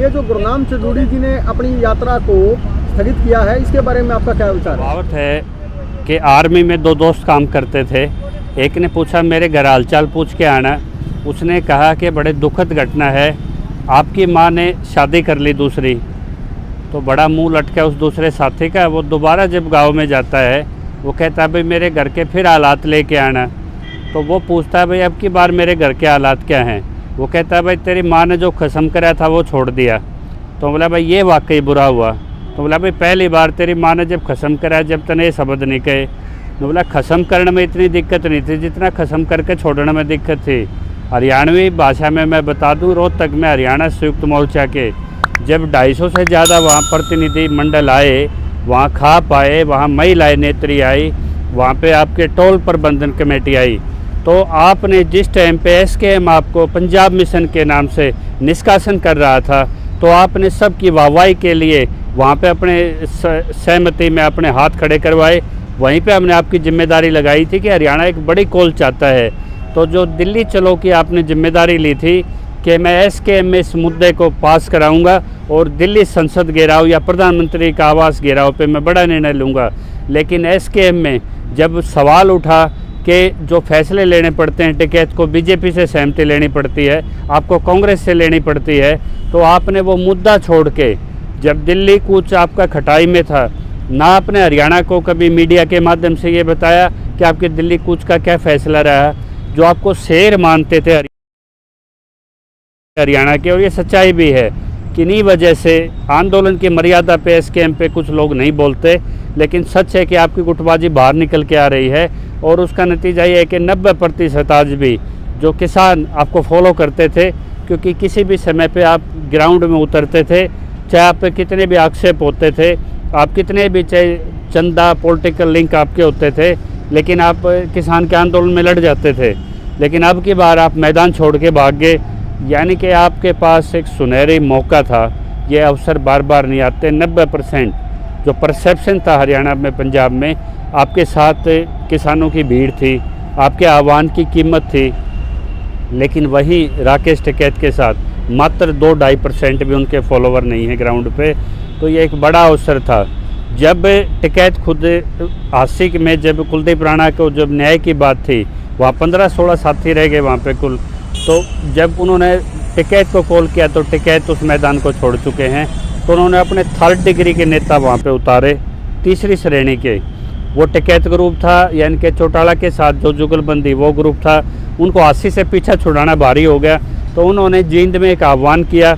ये जो गुरनाम चौधरी जी ने अपनी यात्रा को स्थगित किया है, इसके बारे में आपका क्या विचार है? बात है कि आर्मी में दो दोस्त काम करते थे। एक ने पूछा मेरे घर हालचाल पूछ के आना। उसने कहा कि बड़े दुखद घटना है, आपकी माँ ने शादी कर ली दूसरी। तो बड़ा मुंह लटका उस दूसरे साथी का। वो दोबारा जब गांव में जाता है वो कहता है भाई मेरे घर के फिर हालात लेके आना। तो वो पूछता है भाई अब की बार मेरे घर के हालात क्या हैं? वो कहता है भाई तेरी माँ ने जो कसम करा था वो छोड़ दिया। तो बोला भाई ये वाकई बुरा हुआ। तो बोला भाई पहली बार तेरी माँ ने जब कसम करा जब तने ये शब्द नहीं कहे। तो बोला कसम करने में इतनी दिक्कत नहीं थी जितना कसम करके छोड़ने में दिक्कत थी। हरियाणवी भाषा में मैं बता दूं, रोहतक में हरियाणा संयुक्त मोर्चा के जब 250 से ज़्यादा वहाँ प्रतिनिधि मंडल आए, वहाँ खाप आए, वहाँ महिलाएं नेत्री आई, वहाँ पे आपके टोल प्रबंधन कमेटी आई, तो आपने जिस टाइम पे एसकेएम आपको पंजाब मिशन के नाम से निष्कासन कर रहा था, तो आपने सबकी वाहवाही के लिए वहाँ पे अपने सहमति में अपने हाथ खड़े करवाए। वहीं पे हमने आपकी जिम्मेदारी लगाई थी कि हरियाणा एक बड़ी कॉल चाहता है। तो जो दिल्ली चलो की आपने जिम्मेदारी ली थी कि मैं एसकेएम में इस मुद्दे को पास कराऊंगा और दिल्ली संसद घेराव या प्रधानमंत्री का आवास घेराव पे मैं बड़ा निर्णय लूँगा, लेकिन एसकेएम में जब सवाल उठा कि जो फैसले लेने पड़ते हैं टिकैत को बीजेपी से सहमति लेनी पड़ती है, आपको कांग्रेस से लेनी पड़ती है, तो आपने वो मुद्दा छोड़ के जब दिल्ली कूच आपका खटाई में था, ना आपने हरियाणा को कभी मीडिया के माध्यम से ये बताया कि आपके दिल्ली कूच का क्या फैसला रहा। जो आपको शेर मानते थे हरियाणा के, और ये सच्चाई भी है, किन्हीं वजह से आंदोलन की मर्यादा पे एसकेएम पे कुछ लोग नहीं बोलते, लेकिन सच है कि आपकी गुटबाजी बाहर निकल के आ रही है। और उसका नतीजा ये है कि 90% आज भी जो किसान आपको फॉलो करते थे, क्योंकि किसी भी समय पे आप ग्राउंड में उतरते थे, चाहे आप पे कितने भी आक्षेप होते थे, आप कितने भी चाहे चंदा पॉलिटिकल लिंक आपके होते थे, लेकिन आप किसान के आंदोलन में लड़ जाते थे। लेकिन अब की बार आप मैदान छोड़ के भाग गए, यानी कि आपके पास एक सुनहरी मौका था। ये अवसर बार बार नहीं आते। 90% जो परसेप्शन था हरियाणा में, पंजाब में, आपके साथ किसानों की भीड़ थी, आपके आह्वान की कीमत थी, लेकिन वही राकेश टिकैत के साथ मात्र 2-2.5% भी उनके फॉलोवर नहीं हैं ग्राउंड पे। तो ये एक बड़ा अवसर था। जब टिकैत खुद आशिक में जब कुलदीप राणा को जब न्याय की बात थी, वहाँ 15-16 साथी रह गए वहाँ पे कुल। तो जब उन्होंने टिकैत को कॉल किया तो टिकैत उस मैदान को छोड़ चुके हैं। तो उन्होंने अपने 3rd डिग्री के नेता वहाँ पे उतारे, तीसरी श्रेणी के। वो टिकैत ग्रुप था, यानी कि चौटाला के साथ जो जुगलबंदी वो ग्रुप था, उनको 80 से पीछा छुड़ाना भारी हो गया। तो उन्होंने जींद में एक आह्वान किया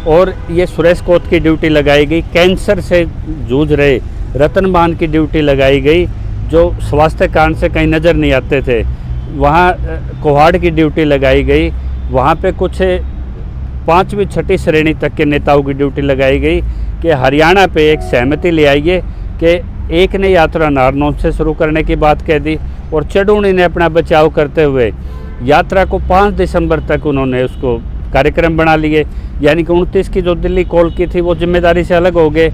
और ये सुरेश कोत की ड्यूटी लगाई गई। कैंसर से जूझ रहे रतन मान की ड्यूटी लगाई गई, जो स्वास्थ्य कारण से कहीं नज़र नहीं आते थे। वहाँ कोहाड़ की ड्यूटी लगाई गई। वहाँ पे कुछ 5वीं-6ठी श्रेणी तक के नेताओं की ड्यूटी लगाई गई कि हरियाणा पे एक सहमति ले आइए कि एक ने यात्रा नारनौल से शुरू करने की बात कह दी और चढ़ूणी ने अपना बचाव करते हुए यात्रा को 5 दिसंबर तक उन्होंने उसको कार्यक्रम बना लिए। यानी कि 29 की जो दिल्ली कॉल की थी वो जिम्मेदारी से अलग हो गए।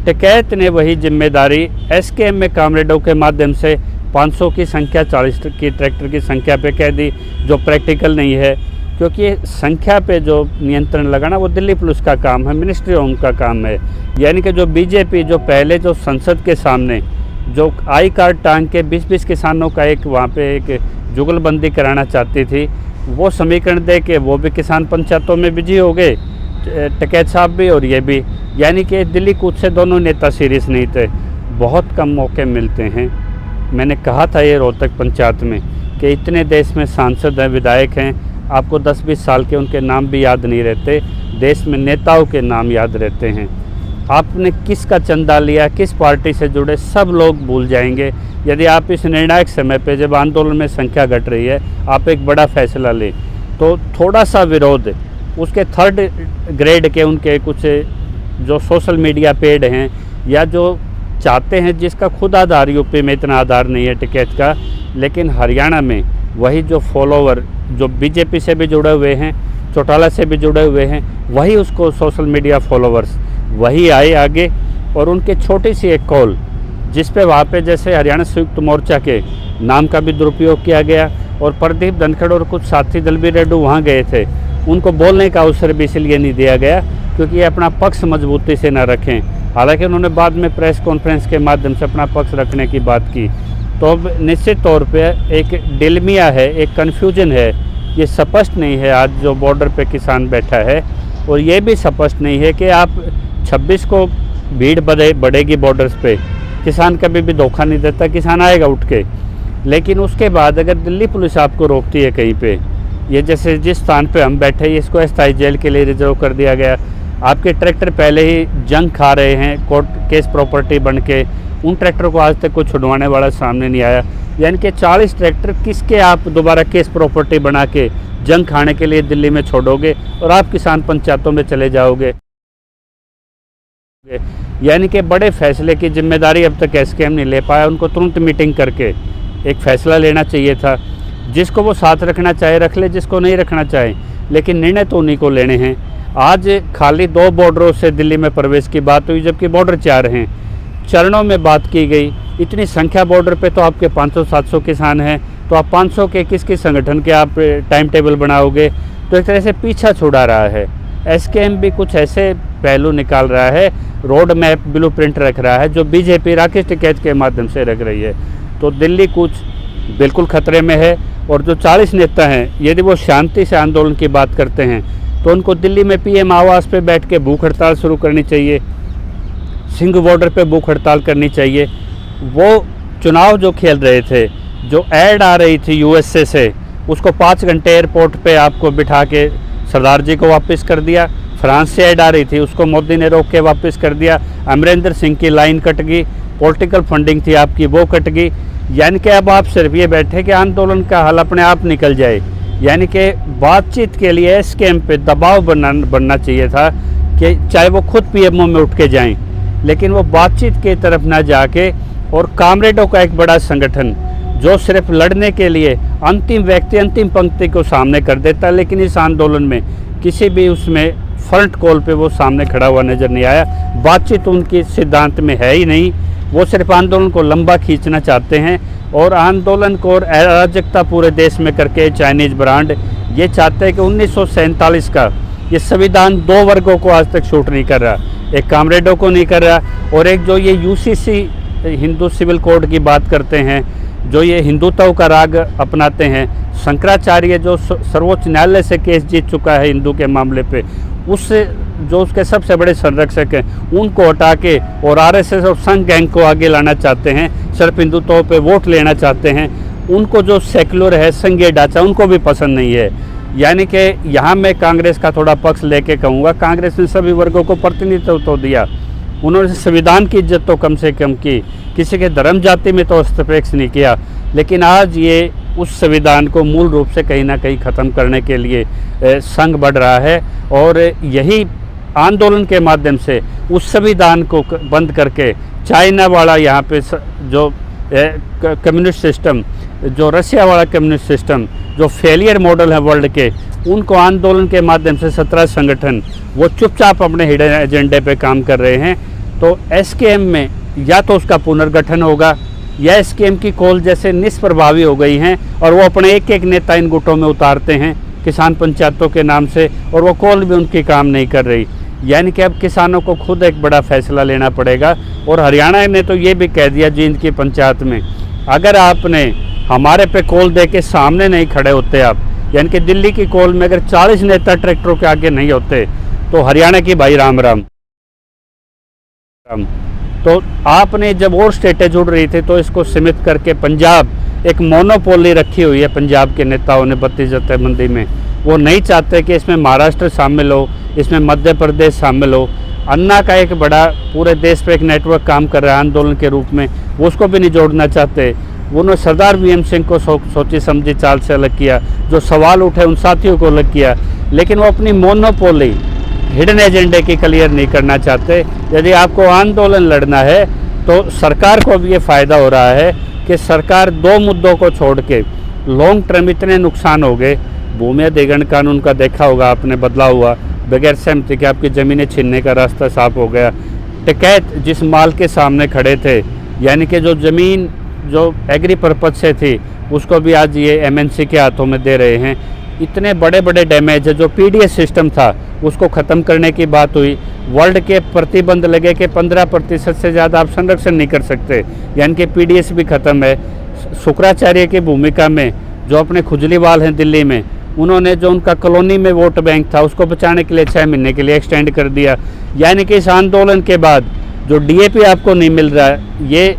टिकैत ने वही जिम्मेदारी एसकेएम में कामरेडों के माध्यम से 500 की संख्या 40 की ट्रैक्टर की संख्या पे कह दी, जो प्रैक्टिकल नहीं है, क्योंकि संख्या पे जो नियंत्रण लगाना वो दिल्ली पुलिस का काम है, मिनिस्ट्री होम का काम है। यानी कि जो बीजेपी जो पहले जो संसद के सामने जो आई कार्ड टांग के 20-20 किसानों का एक वहाँ पे एक जुगलबंदी कराना चाहती थी, वो समीकरण दे के वो भी किसान पंचायतों में बिजी हो गए, टिकैत साहब भी और ये भी। यानी कि दिल्ली कूच से दोनों नेता सीरियस नहीं थे। बहुत कम मौके मिलते हैं। मैंने कहा था ये रोहतक पंचायत में कि इतने देश में सांसद हैं, विधायक हैं, आपको 10-20 साल के उनके नाम भी याद नहीं रहते, देश में नेताओं के नाम याद रहते हैं। आपने किसका चंदा लिया, किस पार्टी से जुड़े, सब लोग भूल जाएंगे यदि आप इस निर्णायक समय पे जब आंदोलन में संख्या घट रही है आप एक बड़ा फैसला लें। तो थोड़ा सा विरोध उसके 3rd ग्रेड के उनके कुछ जो सोशल मीडिया पेड हैं या जो चाहते हैं, जिसका खुद आधार यूपी में इतना आधार नहीं है टिकैत का, लेकिन हरियाणा में वही जो फॉलोवर जो बीजेपी से भी जुड़े हुए हैं, चौटाला से भी जुड़े हुए हैं, वही उसको सोशल मीडिया फॉलोवर्स वही आए आगे। और उनके छोटी सी एक कॉल जिस पे वहाँ पे जैसे हरियाणा संयुक्त मोर्चा के नाम का भी दुरुपयोग किया गया और प्रदीप धनखड़ और कुछ साथी दलबीर रेड्डू वहाँ गए थे, उनको बोलने का अवसर भी इसलिए नहीं दिया गया क्योंकि ये अपना पक्ष मजबूती से ना रखें। हालांकि उन्होंने बाद में प्रेस कॉन्फ्रेंस के माध्यम से अपना पक्ष रखने की बात की। तो अब निश्चित तौर पे एक डिलमिया है, एक कन्फ्यूजन है, ये स्पष्ट नहीं है आज जो बॉर्डर पे किसान बैठा है। और ये भी स्पष्ट नहीं है कि आप 26 को भीड़ बढ़ेगी बॉर्डर्स पे, किसान कभी भी धोखा नहीं देता, किसान आएगा उठ के। लेकिन उसके बाद अगर दिल्ली पुलिस आपको रोकती है कहीं पे, ये जैसे जिस स्थान पे हम बैठे हैं इसको अस्थायी जेल के लिए रिजर्व कर दिया गया, आपके ट्रैक्टर पहले ही जंग खा रहे हैं कोर्ट केस प्रॉपर्टी बन के, उन ट्रैक्टर को आज तक कोई छुड़वाने वाला सामने नहीं आया। यानी कि 40 ट्रैक्टर किसके आप दोबारा केस प्रॉपर्टी बना के जंग खाने के लिए दिल्ली में छोड़ोगे और आप किसान पंचायतों में चले जाओगे। यानी कि बड़े फैसले की जिम्मेदारी अब तक एसकेएम नहीं ले पाया। उनको तुरंत मीटिंग करके एक फ़ैसला लेना चाहिए था। जिसको वो साथ रखना चाहे रख ले, जिसको नहीं रखना चाहे, लेकिन निर्णय तो उन्हीं को लेने हैं। आज खाली 2 बॉर्डरों से दिल्ली में प्रवेश की बात हुई, जबकि बॉर्डर 4 हैं। चरणों में बात की गई। इतनी संख्या बॉर्डर पे तो आपके 500-700 किसान हैं, तो आप 500 के किस संगठन के आप टाइम टेबल बनाओगे? तो एक तरह से पीछा छुड़ा रहा है। एसकेएम भी कुछ ऐसे पहलू निकाल रहा है, रोड मैप ब्लूप्रिंट रख रहा है, जो बीजेपी राकेश टिकैत के माध्यम से रख रही है। तो दिल्ली कुछ बिल्कुल खतरे में है। और जो 40 नेता हैं, यदि वो शांति से आंदोलन की बात करते हैं तो उनको दिल्ली में पीएम आवास पे बैठ के भूख हड़ताल शुरू करनी चाहिए, सिंघ बॉर्डर पे भूख हड़ताल करनी चाहिए। वो चुनाव जो खेल रहे थे, जो ऐड आ रही थी यूएसए से, उसको 5 घंटे एयरपोर्ट पे आपको बिठा के सरदार जी को वापस कर दिया। फ्रांस से ऐड आ रही थी, उसको मोदी ने रोक के वापस कर दिया। अमरिंदर सिंह की लाइन कट गई, पॉलिटिकल फंडिंग थी आपकी, वो कट गई। यानी कि अब आप सिर्फ ये बैठे कि आंदोलन का हल अपने आप निकल जाए। यानी कि बातचीत के लिए एसकेएम पे दबाव बनना चाहिए था कि चाहे वो खुद पीएमओ में उठ के जाएं, लेकिन वो बातचीत की तरफ ना जाके, और कामरेडों का एक बड़ा संगठन जो सिर्फ लड़ने के लिए अंतिम व्यक्ति, अंतिम पंक्ति को सामने कर देता, लेकिन इस आंदोलन में किसी भी उसमें फ्रंट कॉल पे वो सामने खड़ा हुआ नज़र नहीं आया। बातचीत उनकी सिद्धांत में है ही नहीं। वो सिर्फ आंदोलन को लंबा खींचना चाहते हैं और आंदोलन को और अराजकता पूरे देश में करके चाइनीज़ ब्रांड ये चाहते हैं कि 1947 का ये संविधान 2 वर्गों को आज तक शूट नहीं कर रहा, एक कामरेडों को नहीं कर रहा, और एक जो ये यूसीसी हिंदू सिविल कोड की बात करते हैं, जो ये हिंदुत्व का राग अपनाते हैं। शंकराचार्य जो सर्वोच्च न्यायालय से केस जीत चुका है हिंदू के मामले पे, उससे जो उसके सबसे बड़े संरक्षक हैं उनको हटा के और आरएसएस और संघ गैंग को आगे लाना चाहते हैं, सिर्फ हिंदुत्व पे वोट लेना चाहते हैं। उनको जो सेक्युलर है, संघीय ढांचा, उनको भी पसंद नहीं है। यानी कि यहाँ मैं कांग्रेस का थोड़ा पक्ष लेके कहूँगा, कांग्रेस ने सभी वर्गों को प्रतिनिधित्व तो दिया, उन्होंने संविधान की इज्जत तो कम से कम की, किसी के धर्म जाति में तो हस्तक्षेप नहीं किया। लेकिन आज ये उस संविधान को मूल रूप से कहीं ना कहीं ख़त्म करने के लिए संघ बढ़ रहा है, और यही आंदोलन के माध्यम से उस संविधान को बंद करके चाइना वाला यहाँ पे जो कम्युनिस्ट सिस्टम, जो रशिया वाला कम्युनिस्ट सिस्टम, जो फेलियर मॉडल है वर्ल्ड के, उनको आंदोलन के माध्यम से 17 संगठन वो चुपचाप अपने हिडन एजेंडे पे काम कर रहे हैं। तो एसकेएम में या तो उसका पुनर्गठन होगा, या एसकेएम की कॉल जैसे निष्प्रभावी हो गई हैं और वो अपने एक एक नेता इन गुटों में उतारते हैं किसान पंचायतों के नाम से, और वो कॉल भी उनकी काम नहीं कर रही। यानी कि अब किसानों को खुद एक बड़ा फैसला लेना पड़ेगा। और हरियाणा ने तो ये भी कह दिया जींद की पंचायत में, अगर आपने हमारे पे कॉल दे के सामने नहीं खड़े होते आप, यानी कि दिल्ली की कॉल में अगर 40 नेता ट्रैक्टरों के आगे नहीं होते, तो हरियाणा की भाई राम राम। तो आपने जब और स्टेटें जुड़ रही थी तो इसको सीमित करके पंजाब एक मोनोपोली रखी हुई है पंजाब के नेताओं ने 32 जत्थेबंदी में। वो नहीं चाहते कि इसमें महाराष्ट्र शामिल हो, इसमें मध्य प्रदेश शामिल हो। अन्ना का एक बड़ा पूरे देश पे एक नेटवर्क काम कर रहा है आंदोलन के रूप में, वो उसको भी नहीं जोड़ना चाहते। उन्होंने सरदार वीएम सिंह को सोची समझी चाल से अलग किया, जो सवाल उठे उन साथियों को अलग किया, लेकिन वो अपनी मोनोपोली हिडन एजेंडे की क्लियर नहीं करना चाहते। यदि आपको आंदोलन लड़ना है तो सरकार को भी ये फ़ायदा हो रहा है कि सरकार 2 मुद्दों को छोड़ के, लॉन्ग टर्म इतने नुकसान हो गए, भूमि अधिग्रहण कानून का देखा होगा आपने, बदला हुआ बगैर सहमति के आपकी ज़मीनें छीनने का रास्ता साफ हो गया। टिकैत जिस माल के सामने खड़े थे, यानी कि जो ज़मीन जो एग्री पर्पज से थी, उसको भी आज ये एमएनसी के हाथों में दे रहे हैं। इतने बड़े बड़े डैमेज है। जो पीडीएस सिस्टम था उसको ख़त्म करने की बात हुई, वर्ल्ड के प्रतिबंध लगे कि 15% से ज़्यादा आप संरक्षण नहीं कर सकते, यानी कि पीडीएस भी ख़त्म है। शुक्राचार्य की भूमिका में जो अपने खुजलीवाल हैं दिल्ली में, उन्होंने जो उनका कॉलोनी में वोट बैंक था उसको बचाने के लिए 6 महीने के लिए एक्सटेंड कर दिया। यानी कि इस आंदोलन के बाद जो डीएपी आपको नहीं मिल रहा है, ये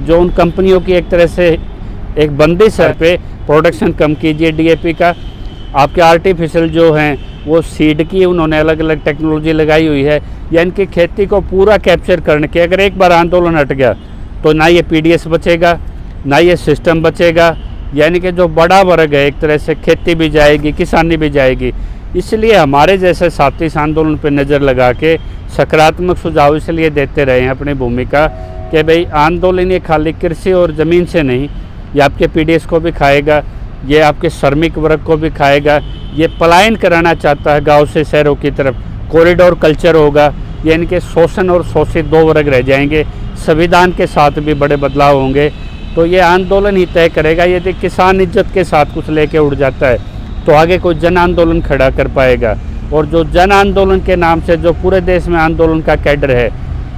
जो उन कंपनियों की एक तरह से एक बंदिश है पे प्रोडक्शन कम कीजिए डीएपी का। आपके आर्टिफिशियल जो हैं वो सीड की उन्होंने अलग अलग टेक्नोलॉजी लगाई हुई है, यानी कि खेती को पूरा कैप्चर करने के अगर एक बार आंदोलन हट गया तो ना ये पीडीएस बचेगा ना ये सिस्टम बचेगा, यानी कि जो बड़ा वर्ग है एक तरह से खेती भी जाएगी, किसानी भी जाएगी। इसलिए हमारे जैसे साथी इस आंदोलन पर नज़र लगा के सकारात्मक सुझाव इसलिए देते रहे हैं अपनी भूमिका कि भाई आंदोलन ये खाली कृषि और ज़मीन से नहीं, ये आपके पीडीएस को भी खाएगा, ये आपके श्रमिक वर्ग को भी खाएगा, ये पलायन कराना चाहता है गांव से शहरों की तरफ, कॉरिडोर कल्चर होगा, यानी कि शोषण और शोषित दो वर्ग रह जाएंगे, संविधान के साथ भी बड़े बदलाव होंगे। तो ये आंदोलन ही तय करेगा। यदि किसान इज्जत के साथ कुछ लेके उड़ जाता है तो आगे कोई जन आंदोलन खड़ा कर पाएगा, और जो जन आंदोलन के नाम से जो पूरे देश में आंदोलन का कैडर है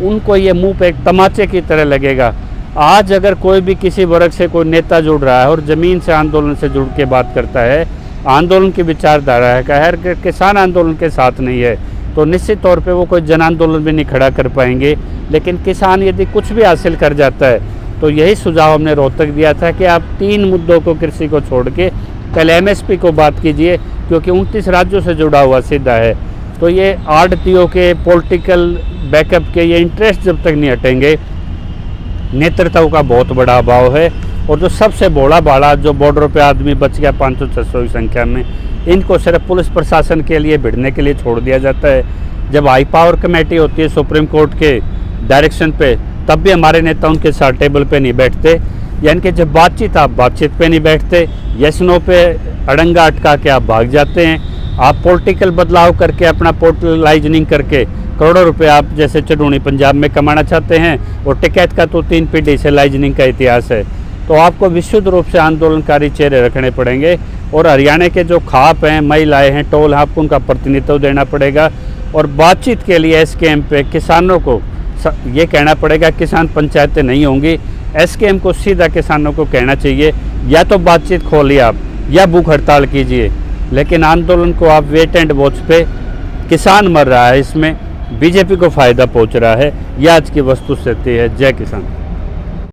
उनको ये मुंह पे एक तमाचे की तरह लगेगा। आज अगर कोई भी किसी वर्ग से कोई नेता जुड़ रहा है और ज़मीन से आंदोलन से जुड़ के बात करता है, आंदोलन की विचारधारा है हर किसान आंदोलन के साथ नहीं है, तो निश्चित तौर पे वो कोई जन आंदोलन भी नहीं खड़ा कर पाएंगे। लेकिन किसान यदि कुछ भी हासिल कर जाता है तो यही सुझाव हमने रोहतक दिया था कि आप 3 मुद्दों को कृषि को छोड़ के पहले एमएसपी को बात कीजिए, क्योंकि 29 राज्यों से जुड़ा हुआ सीधा है। तो ये आड़तियों के पॉलिटिकल बैकअप के ये इंटरेस्ट जब तक नहीं हटेंगे, नेतृत्व का बहुत बड़ा अभाव है। और जो सबसे बड़ा बाड़ा जो बॉर्डर पे आदमी बच गया 500-600 की संख्या में, इनको सिर्फ पुलिस प्रशासन के लिए भिड़ने के लिए छोड़ दिया जाता है। जब हाई पावर कमेटी होती है सुप्रीम कोर्ट के डायरेक्शन पे, तब भी हमारे नेता उनके साथ टेबल पे नहीं बैठते, यानी कि जब बातचीत आप बातचीत पे नहीं बैठते, यस नो पे अड़ंगा अटका के आप भाग जाते हैं। आप पॉलिटिकल बदलाव करके अपना पोर्टलाइजनिंग करके करोड़ों रुपए आप जैसे चढ़ूनी पंजाब में कमाना चाहते हैं, और टिकैत का तो 3 पीढ़ी से लाइजनिंग का इतिहास है। तो आपको विशुद्ध रूप से आंदोलनकारी चेहरे रखने पड़ेंगे, और हरियाणा के जो खाप हैं, महिलाएं हैं, टोल हैं, आपको उनका प्रतिनिधित्व देना पड़ेगा। और बातचीत के लिए एसकेएम पे किसानों को ये कहना पड़ेगा किसान पंचायतें नहीं होंगी। एसकेएम को सीधा किसानों को कहना चाहिए या तो बातचीत खोलिए आप या भूख हड़ताल कीजिए, लेकिन आंदोलन को आप वेट एंड वॉच पे, किसान मर रहा है, इसमें बीजेपी को फ़ायदा पहुंच रहा है। यह आज की वस्तुस्थिति है। जय किसान।